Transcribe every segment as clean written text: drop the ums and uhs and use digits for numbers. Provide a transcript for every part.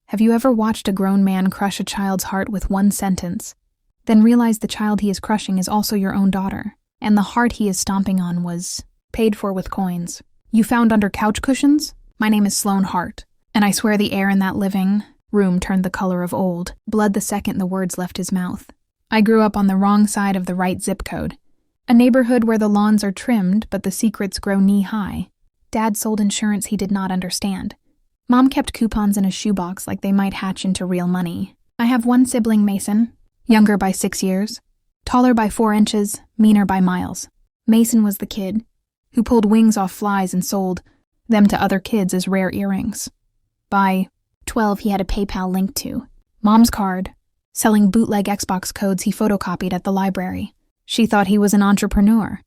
Have you ever watched a grown man crush a child's heart with one sentence, then realize the child he is crushing is also your own daughter, and the heart he is stomping on was paid for with coins? You found under couch cushions? My name is Sloane Hart, and I swear the air in that living room turned the color of old blood the second the words left his mouth. I grew up on the wrong side of the right zip code, a neighborhood where the lawns are trimmed but the secrets grow knee-high. Dad sold insurance he did not understand. Mom kept coupons in a shoebox like they might hatch into real money. I have one sibling, Mason, younger by 6 years, taller by 4 inches, meaner by miles. Mason was the kid who pulled wings off flies and sold them to other kids as rare earrings. By 12, he had a PayPal linked to Mom's card, selling bootleg Xbox codes he photocopied at the library. She thought he was an entrepreneur.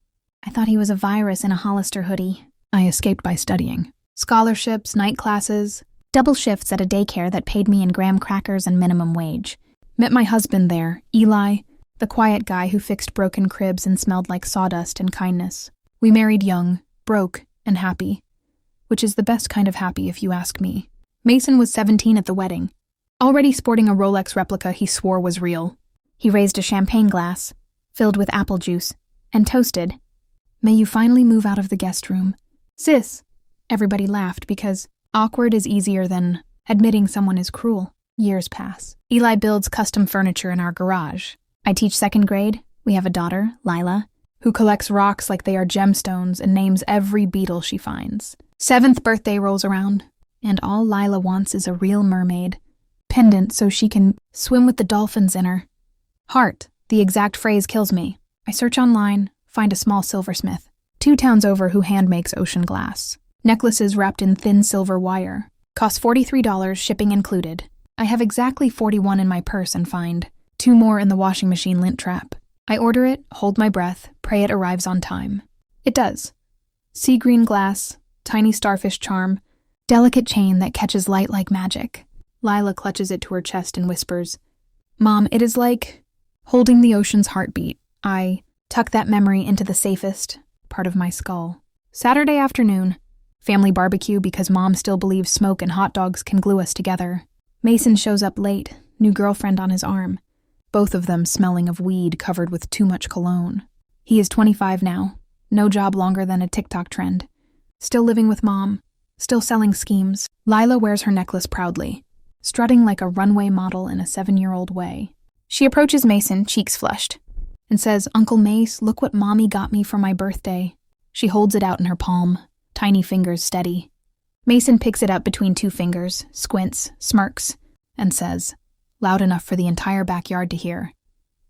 I thought he was a virus in a Hollister hoodie. I escaped by studying. Scholarships, night classes, double shifts at a daycare that paid me in graham crackers and minimum wage. Met my husband there, Eli, the quiet guy who fixed broken cribs and smelled like sawdust and kindness. We married young, broke, and happy, which is the best kind of happy if you ask me. Mason was 17 at the wedding, already sporting a Rolex replica he swore was real. He raised a champagne glass, filled with apple juice, and toasted, "May you finally move out of the guest room. Sis." Everybody laughed because awkward is easier than admitting someone is cruel. Years pass. Eli builds custom furniture in our garage. I teach 2nd grade. We have a daughter, Lila, who collects rocks like they are gemstones and names every beetle she finds. 7th birthday rolls around, and all Lila wants is a real mermaid pendant so she can swim with the dolphins in her heart. The exact phrase kills me. I search online, find a small silversmith, 2 towns over, who hand makes ocean glass. Necklaces wrapped in thin silver wire. Cost $43, shipping included. I have exactly 41 in my purse and find 2 more in the washing machine lint trap. I order it, hold my breath, pray it arrives on time. It does. Sea green glass, tiny starfish charm, delicate chain that catches light like magic. Lila clutches it to her chest and whispers, "Mom, it is like holding the ocean's heartbeat." I tuck that memory into the safest part of my skull. Saturday afternoon. Family barbecue because Mom still believes smoke and hot dogs can glue us together. Mason shows up late, new girlfriend on his arm, both of them smelling of weed covered with too much cologne. He is 25 now, no job longer than a TikTok trend. Still living with Mom, still selling schemes. Lila wears her necklace proudly, strutting like a runway model in a 7-year-old way. She approaches Mason, cheeks flushed, and says, "Uncle Mace, look what Mommy got me for my birthday." She holds it out in her palm, tiny fingers steady. Mason picks it up between 2 fingers, squints, smirks, and says, loud enough for the entire backyard to hear,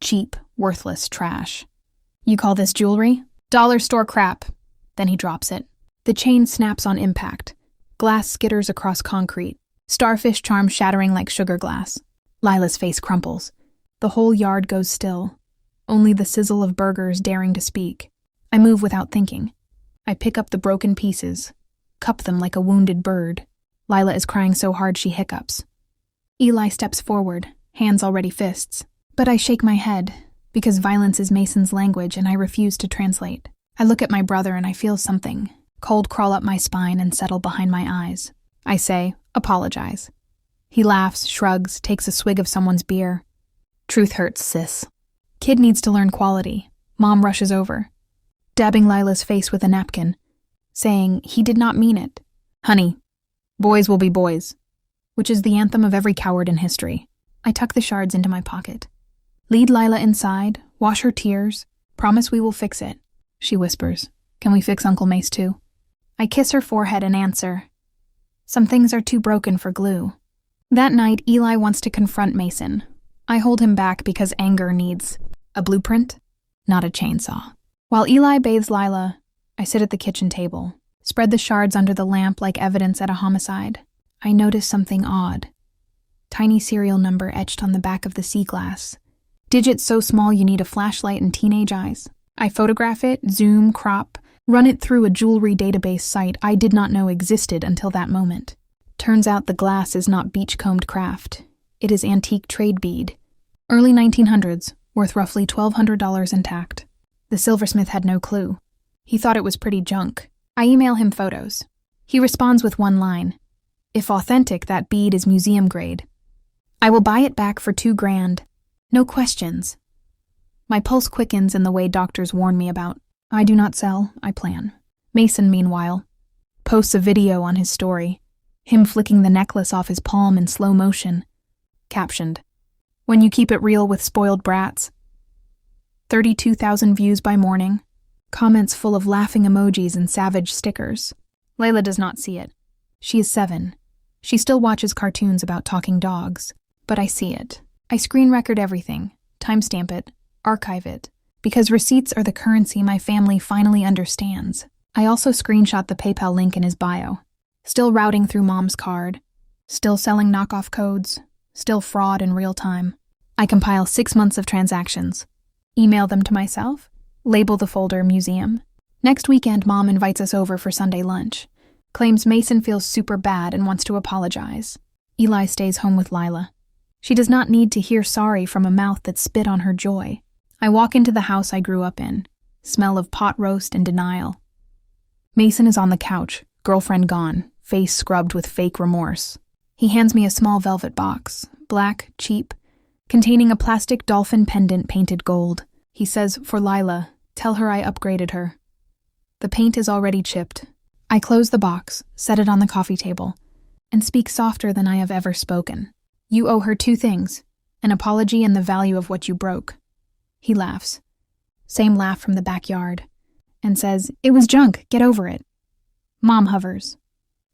"Cheap, worthless trash. You call this jewelry? Dollar store crap." Then he drops it. The chain snaps on impact. Glass skitters across concrete, starfish charm shattering like sugar glass. Lila's face crumples. The whole yard goes still, only the sizzle of burgers daring to speak. I move without thinking. I pick up the broken pieces, cup them like a wounded bird. Lila is crying so hard she hiccups. Eli steps forward, hands already fists. But I shake my head, because violence is Mason's language and I refuse to translate. I look at my brother and I feel something, cold crawl up my spine and settle behind my eyes. I say, "Apologize." He laughs, shrugs, takes a swig of someone's beer. "Truth hurts, sis." Kid needs to learn quality. Mom rushes over, dabbing Lila's face with a napkin, saying he did not mean it. "Honey, boys will be boys," which is the anthem of every coward in history. I tuck the shards into my pocket. "Lead Lila inside, wash her tears, promise we will fix it," she whispers. "Can we fix Uncle Mace too?" I kiss her forehead and answer, "Some things are too broken for glue." That night, Eli wants to confront Mason. I hold him back because anger needs a blueprint, not a chainsaw. While Eli bathes Lila, I sit at the kitchen table, spread the shards under the lamp like evidence at a homicide. I notice something odd. Tiny serial number etched on the back of the sea glass. Digits so small you need a flashlight and teenage eyes. I photograph it, zoom, crop, run it through a jewelry database site I did not know existed until that moment. Turns out the glass is not beachcombed craft. It is antique trade bead. Early 1900s, worth roughly $1,200 intact. The silversmith had no clue. He thought it was pretty junk. I email him photos. He responds with one line, If authentic, that bead is museum grade. I will buy it back for $2,000. No questions. My pulse quickens in the way doctors warn me about. I do not sell, I plan. Mason, meanwhile, posts a video on his story, him flicking the necklace off his palm in slow motion. Captioned, "When you keep it real with spoiled brats." 32,000 views by morning. Comments full of laughing emojis and savage stickers. Layla does not see it. She is 7. She still watches cartoons about talking dogs. But I see it. I screen record everything, timestamp it, archive it, because receipts are the currency my family finally understands. I also screenshot the PayPal link in his bio. Still routing through mom's card. Still selling knockoff codes. Still fraud in real time. I compile 6 months of transactions. Email them to myself. Label the folder museum. Next weekend, Mom invites us over for Sunday lunch. Claims Mason feels super bad and wants to apologize. Eli stays home with Lila. She does not need to hear sorry from a mouth that spit on her joy. I walk into the house I grew up in. Smell of pot roast and denial. Mason is on the couch, girlfriend gone, face scrubbed with fake remorse. He hands me a small velvet box, black, cheap, containing a plastic dolphin pendant painted gold. He says, "For Lila, tell her I upgraded her." The paint is already chipped. I close the box, set it on the coffee table, and speak softer than I have ever spoken. "You owe her 2 things, an apology and the value of what you broke." He laughs. Same laugh from the backyard, and says, "It was junk, get over it." Mom hovers,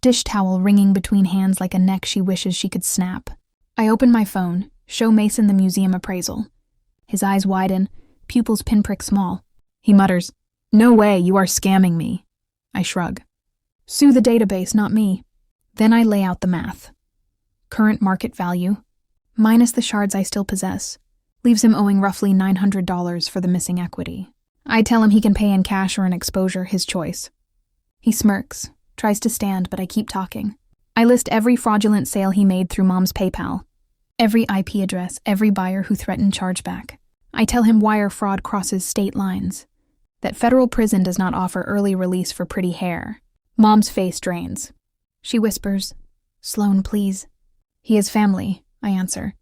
dish towel wringing between hands like a neck she wishes she could snap. I open my phone, show Mason the museum appraisal. His eyes widen, pupils pinprick small. He mutters, "No way, you are scamming me." I shrug. "Sue the database, not me." Then I lay out the math. Current market value, minus the shards I still possess, leaves him owing roughly $900 for the missing equity. I tell him he can pay in cash or in exposure, his choice. He smirks, tries to stand, but I keep talking. I list every fraudulent sale he made through Mom's PayPal, every IP address, every buyer who threatened chargeback. I tell him wire fraud crosses state lines, that federal prison does not offer early release for pretty hair. Mom's face drains. She whispers, "Sloan, please." "He has family," I answer.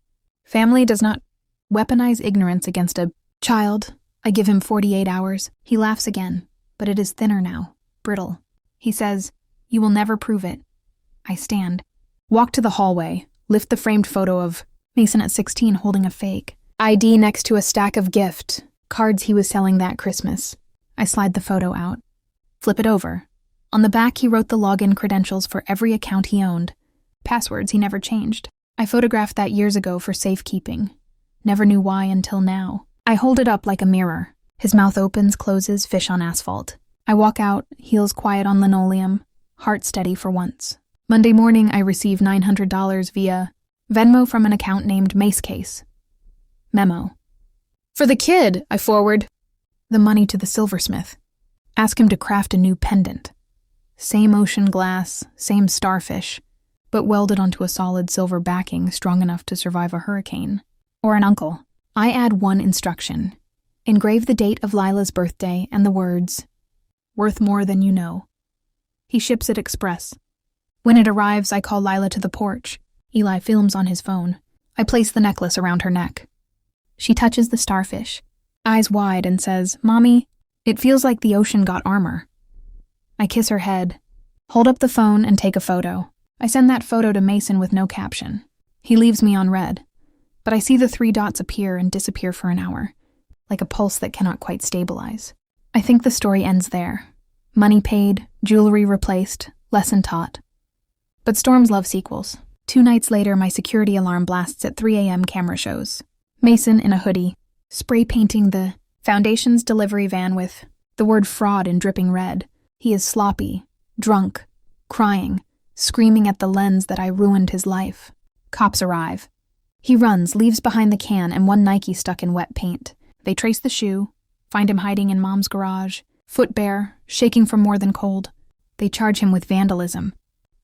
"Family does not weaponize ignorance against a child." I give him 48 hours. He laughs again, but it is thinner now, brittle. He says, "You will never prove it." I stand, walk to the hallway, lift the framed photo of Mason at 16 holding a fake ID next to a stack of cards he was selling that Christmas. I slide the photo out, flip it over. On the back, he wrote the login credentials for every account he owned. Passwords he never changed. I photographed that years ago for safekeeping. Never knew why until now. I hold it up like a mirror. His mouth opens, closes, fish on asphalt. I walk out, heels quiet on linoleum, heart steady for once. Monday morning, I receive $900 via Venmo from an account named Mace Case. Memo. "For the kid," I forward. The money to the silversmith. Ask him to craft a new pendant. Same ocean glass, same starfish, but welded onto a solid silver backing strong enough to survive a hurricane. Or an uncle. I add one instruction. Engrave the date of Lila's birthday and the words, "Worth more than you know." He ships it express. When it arrives, I call Lila to the porch. Eli films on his phone. I place the necklace around her neck. She touches the starfish, eyes wide, and says, "Mommy, it feels like the ocean got armor." I kiss her head, hold up the phone, and take a photo. I send that photo to Mason with no caption. He leaves me on red, but I see the 3 dots appear and disappear for an hour, like a pulse that cannot quite stabilize. I think the story ends there. Money paid, jewelry replaced, lesson taught. But storms love sequels. 2 nights later, my security alarm blasts at 3 a.m. camera shows. Mason in a hoodie, spray painting the Foundation's delivery van with the word fraud in dripping red. He is sloppy, drunk, crying, screaming at the lens that I ruined his life. Cops arrive. He runs, leaves behind the can and one Nike stuck in wet paint. They trace the shoe, find him hiding in Mom's garage, foot bare, shaking from more than cold. They charge him with vandalism,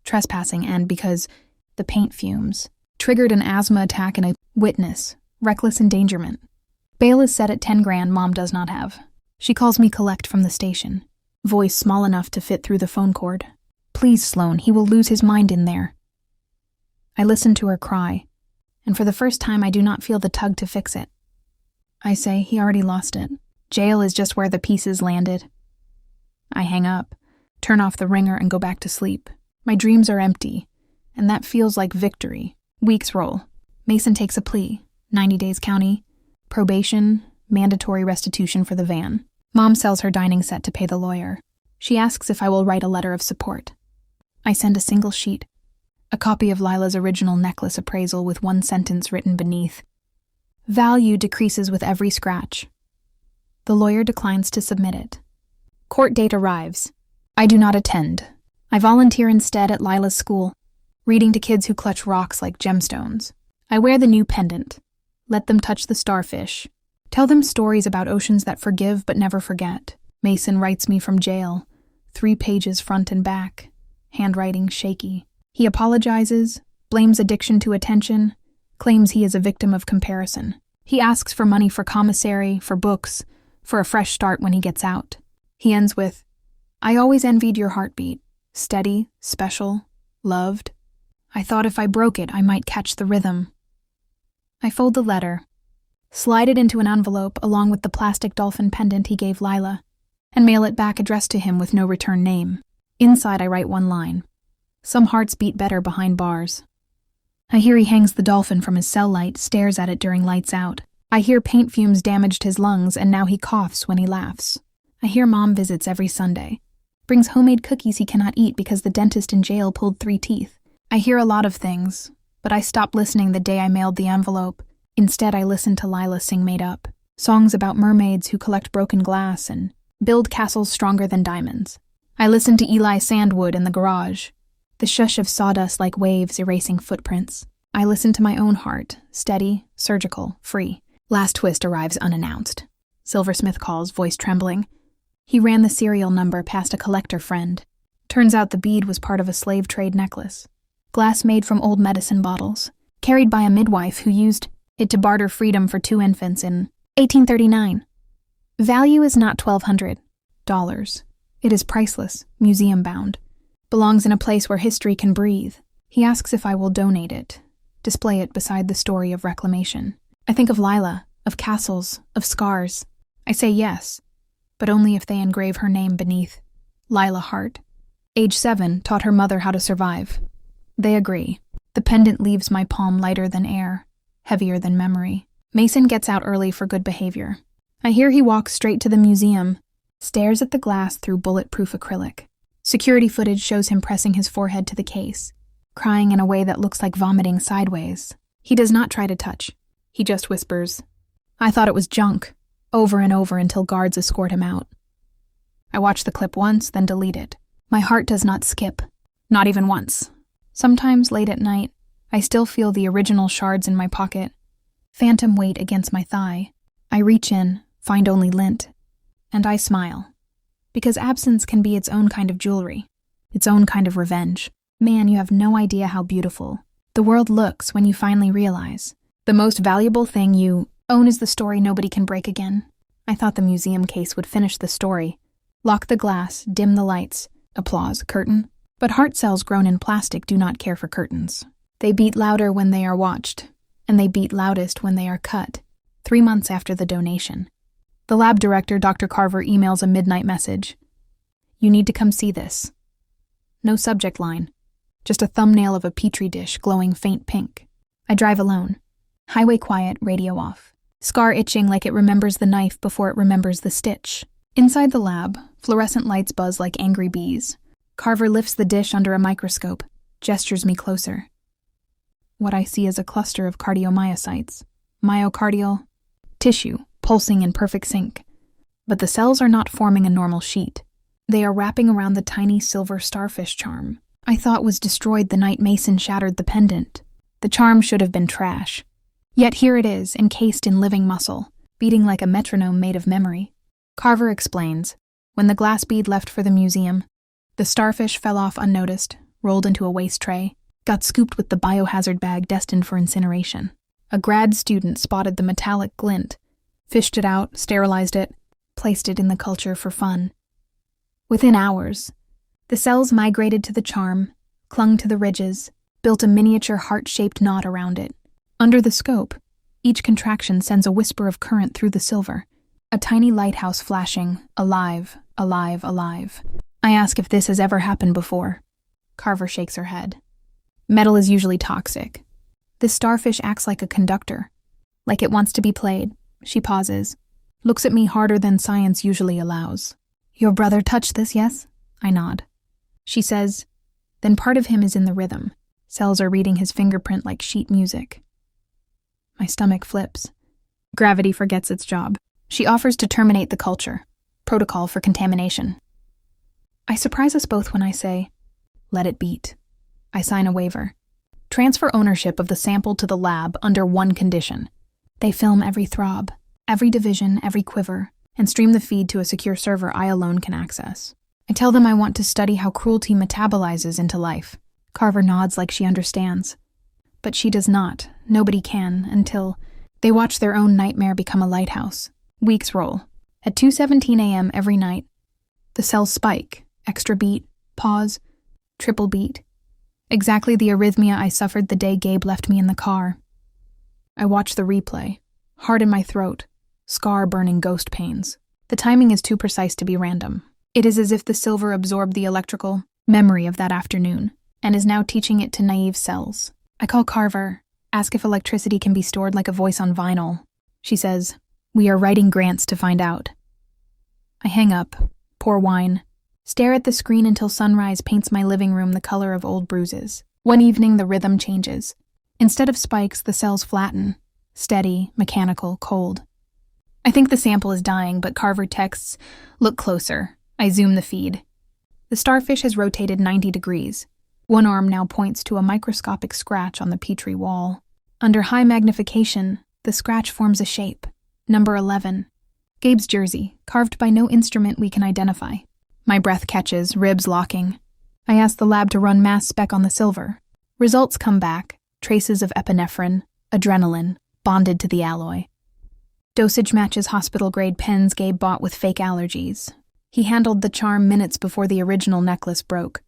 trespassing, and, because the paint fumes, triggered an asthma attack and a witness, reckless endangerment. Bail is set at $10,000 Mom does not have. She calls me collect from the station, voice small enough to fit through the phone cord. "Please, Sloan, he will lose his mind in there." I listen to her cry, and for the first time I do not feel the tug to fix it. I say he already lost it. Jail is just where the pieces landed. I hang up, turn off the ringer, and go back to sleep. My dreams are empty, and that feels like victory. Weeks roll. Mason takes a plea, 90 days county, probation, mandatory restitution for the van. Mom sells her dining set to pay the lawyer. She asks if I will write a letter of support. I send a single sheet, a copy of Lila's original necklace appraisal with one sentence written beneath. Value decreases with every scratch. The lawyer declines to submit it. Court date arrives. I do not attend. I volunteer instead at Lila's school, reading to kids who clutch rocks like gemstones. I wear the new pendant. Let them touch the starfish. Tell them stories about oceans that forgive but never forget. Mason writes me from jail, 3 pages front and back, handwriting shaky. He apologizes, blames addiction to attention, claims he is a victim of comparison. He asks for money for commissary, for books, for a fresh start when he gets out. He ends with, I always envied your heartbeat. Steady, special, loved. I thought if I broke it, I might catch the rhythm. I fold the letter, slide it into an envelope along with the plastic dolphin pendant he gave Lila, and mail it back addressed to him with no return name. Inside I write one line. Some hearts beat better behind bars. I hear he hangs the dolphin from his cell light, stares at it during lights out. I hear paint fumes damaged his lungs and now he coughs when he laughs. I hear Mom visits every Sunday. Brings homemade cookies he cannot eat because the dentist in jail pulled 3 teeth. I hear a lot of things, but I stopped listening the day I mailed the envelope. Instead, I listened to Lila sing Made Up. Songs about mermaids who collect broken glass and build castles stronger than diamonds. I listened to Eli Sandwood in the garage, the shush of sawdust like waves erasing footprints. I listened to my own heart, steady, surgical, free. Last twist arrives unannounced. Silversmith calls, voice trembling. He ran the serial number past a collector friend. Turns out the bead was part of a slave trade necklace. Glass made from old medicine bottles, carried by a midwife who used it to barter freedom for 2 infants in 1839. Value is not $1,200. It is priceless, museum-bound. Belongs in a place where history can breathe. He asks if I will donate it, display it beside the story of reclamation. I think of Lila, of castles, of scars. I say yes, but only if they engrave her name beneath. Lila Hart. Age 7, taught her mother how to survive. They agree. The pendant leaves my palm lighter than air, heavier than memory. Mason gets out early for good behavior. I hear he walks straight to the museum, stares at the glass through bulletproof acrylic. Security footage shows him pressing his forehead to the case, crying in a way that looks like vomiting sideways. He does not try to touch. He just whispers, I thought it was junk, over and over until guards escort him out. I watch the clip once, then delete it. My heart does not skip, not even once. Sometimes late at night, I still feel the original shards in my pocket, phantom weight against my thigh. I reach in, find only lint, and I smile. Because absence can be its own kind of jewelry, its own kind of revenge. Man, you have no idea how beautiful the world looks when you finally realize the most valuable thing you own is the story nobody can break again. I thought the museum case would finish the story. Lock the glass, dim the lights, applause, curtain. But heart cells grown in plastic do not care for curtains. They beat louder when they are watched, and they beat loudest when they are cut. 3 months after the donation. The lab director, Dr. Carver, emails a midnight message. You need to come see this. No subject line, just a thumbnail of a petri dish glowing faint pink. I drive alone. Highway quiet, radio off. Scar itching like it remembers the knife before it remembers the stitch. Inside the lab, fluorescent lights buzz like angry bees. Carver lifts the dish under a microscope, gestures me closer. What I see is a cluster of cardiomyocytes, myocardial tissue, pulsing in perfect sync. But the cells are not forming a normal sheet. They are wrapping around the tiny silver starfish charm I thought was destroyed the night Mason shattered the pendant. The charm should have been trash. Yet here it is, encased in living muscle, beating like a metronome made of memory. Carver explains, when the glass bead left for the museum, the starfish fell off unnoticed, rolled into a waste tray, got scooped with the biohazard bag destined for incineration. A grad student spotted the metallic glint, fished it out, sterilized it, placed it in the culture for fun. Within hours, the cells migrated to the charm, clung to the ridges, built a miniature heart-shaped knot around it. Under the scope, each contraction sends a whisper of current through the silver, a tiny lighthouse flashing, alive, alive, alive. I ask if this has ever happened before. Carver shakes her head. Metal is usually toxic. This starfish acts like a conductor, like it wants to be played. She pauses, looks at me harder than science usually allows. Your brother touched this, yes? I nod. She says, then part of him is in the rhythm. Cells are reading his fingerprint like sheet music. My stomach flips. Gravity forgets its job. She offers to terminate the culture. Protocol for contamination. I surprise us both when I say, let it beat. I sign a waiver. Transfer ownership of the sample to the lab under one condition. They film every throb, every division, every quiver, and stream the feed to a secure server I alone can access. I tell them I want to study how cruelty metabolizes into life. Carver nods like she understands. But she does not. Nobody can, until they watch their own nightmare become a lighthouse. Weeks roll. At 2:17 a.m. every night, the cells spike. Extra beat, pause, triple beat. Exactly the arrhythmia I suffered the day Gabe left me in the car. I watch the replay. Heart in my throat. Scar burning ghost pains. The timing is too precise to be random. It is as if the silver absorbed the electrical memory of that afternoon, and is now teaching it to naive cells. I call Carver, ask if electricity can be stored like a voice on vinyl. She says, we are writing grants to find out. I hang up, pour wine, stare at the screen until sunrise paints my living room the color of old bruises. One evening, the rhythm changes. Instead of spikes, the cells flatten. Steady, mechanical, cold. I think the sample is dying, but Carver texts, look closer. I zoom the feed. The starfish has rotated 90 degrees. One arm now points to a microscopic scratch on the petri wall. Under high magnification, the scratch forms a shape. Number 11. Gabe's jersey, carved by no instrument we can identify. My breath catches, ribs locking. I ask the lab to run mass spec on the silver. Results come back, traces of epinephrine, adrenaline, bonded to the alloy. Dosage matches hospital-grade pens Gabe bought with fake allergies. He handled the charm minutes before the original necklace broke.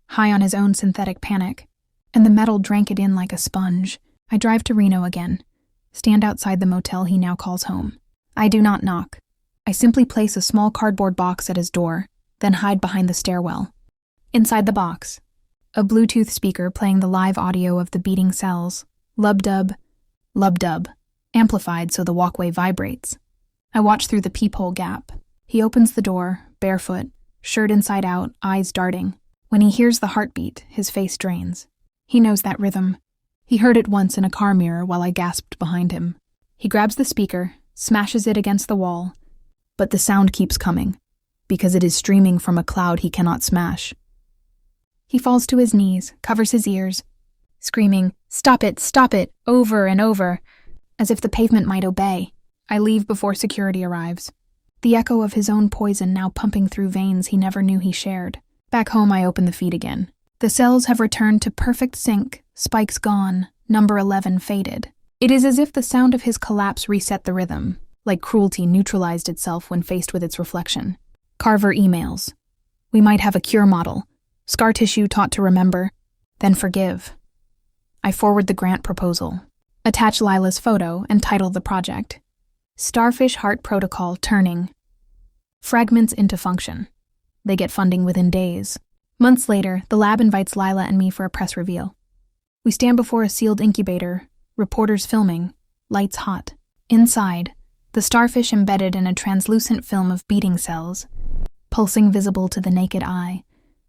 High on his own synthetic panic, and the metal drank it in like a sponge. I drive to Reno again, stand outside the motel he now calls home. I do not knock. I simply place a small cardboard box at his door, then hide behind the stairwell. Inside the box, a Bluetooth speaker playing the live audio of the beating cells. Lub-dub, amplified so the walkway vibrates. I watch through the peephole gap. He opens the door, barefoot, shirt inside out, eyes darting. When he hears the heartbeat, his face drains. He knows that rhythm. He heard it once in a car mirror while I gasped behind him. He grabs the speaker, smashes it against the wall, but the sound keeps coming, because it is streaming from a cloud he cannot smash. He falls to his knees, covers his ears, screaming, stop it, over and over, as if the pavement might obey. I leave before security arrives. The echo of his own poison now pumping through veins he never knew he shared. Back home, I open the feed again. The cells have returned to perfect sync, spikes gone, number 11 faded. It is as if the sound of his collapse reset the rhythm, like cruelty neutralized itself when faced with its reflection. Carver emails. We might have a cure model. Scar tissue taught to remember, then forgive. I forward the grant proposal. Attach Lila's photo and title the project. Starfish Heart Protocol Turning. Fragments into function. They get funding within days. Months later, the lab invites Lila and me for a press reveal. We stand before a sealed incubator, reporters filming, lights hot. Inside, the starfish embedded in a translucent film of beating cells, pulsing visible to the naked eye,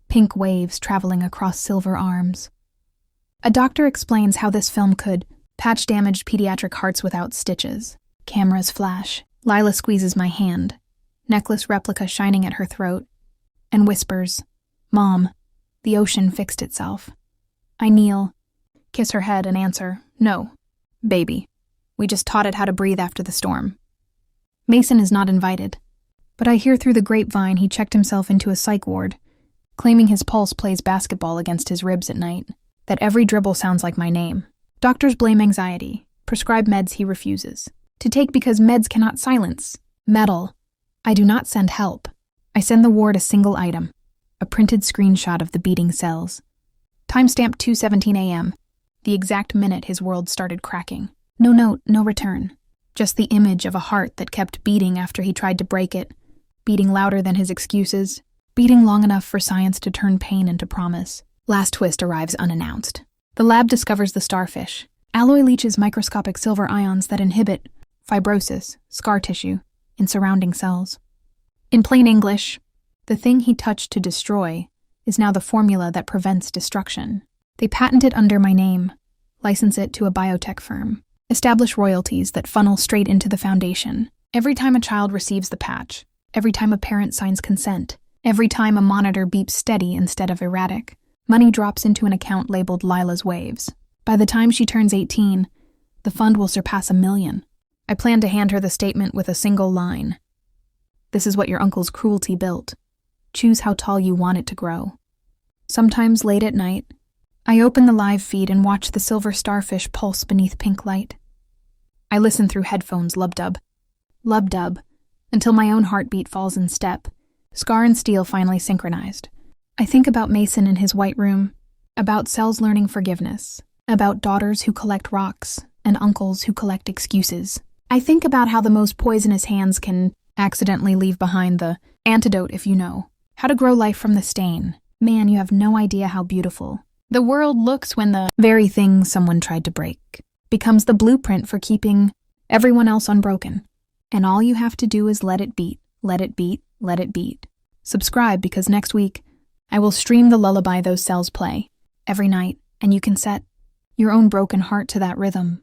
pink waves traveling across silver arms. A doctor explains how this film could patch damaged pediatric hearts without stitches. Cameras flash. Lila squeezes my hand, necklace replica shining at her throat, and whispers, Mom, the ocean fixed itself. I kneel, kiss her head and answer, No, baby. We just taught it how to breathe after the storm. Mason is not invited, but I hear through the grapevine he checked himself into a psych ward, claiming his pulse plays basketball against his ribs at night, that every dribble sounds like my name. Doctors blame anxiety, prescribe meds he refuses to take because meds cannot silence. Metal. I do not send help. I send the ward a single item, a printed screenshot of the beating cells. Timestamp 2:17 a.m., the exact minute his world started cracking. No note, no return. Just the image of a heart that kept beating after he tried to break it, beating louder than his excuses, beating long enough for science to turn pain into promise. Last twist arrives unannounced. The lab discovers the starfish. Alloy leaches microscopic silver ions that inhibit fibrosis, scar tissue, in surrounding cells. In plain English, the thing he touched to destroy is now the formula that prevents destruction. They patent it under my name, license it to a biotech firm, establish royalties that funnel straight into the foundation. Every time a child receives the patch, every time a parent signs consent, every time a monitor beeps steady instead of erratic, money drops into an account labeled Lila's Waves. By the time she turns 18, the fund will surpass $1 million. I plan to hand her the statement with a single line. This is what your uncle's cruelty built. Choose how tall you want it to grow. Sometimes late at night, I open the live feed and watch the silver starfish pulse beneath pink light. I listen through headphones, lub-dub, until my own heartbeat falls in step. Scar and steel finally synchronized. I think about Mason in his white room, about cells learning forgiveness, about daughters who collect rocks and uncles who collect excuses. I think about how the most poisonous hands can accidentally leave behind the antidote, if you know. How to grow life from the stain. Man, you have no idea how beautiful the world looks when the very thing someone tried to break becomes the blueprint for keeping everyone else unbroken. And all you have to do is let it beat, let it beat, let it beat. Subscribe, because next week I will stream the lullaby those cells play every night, and you can set your own broken heart to that rhythm.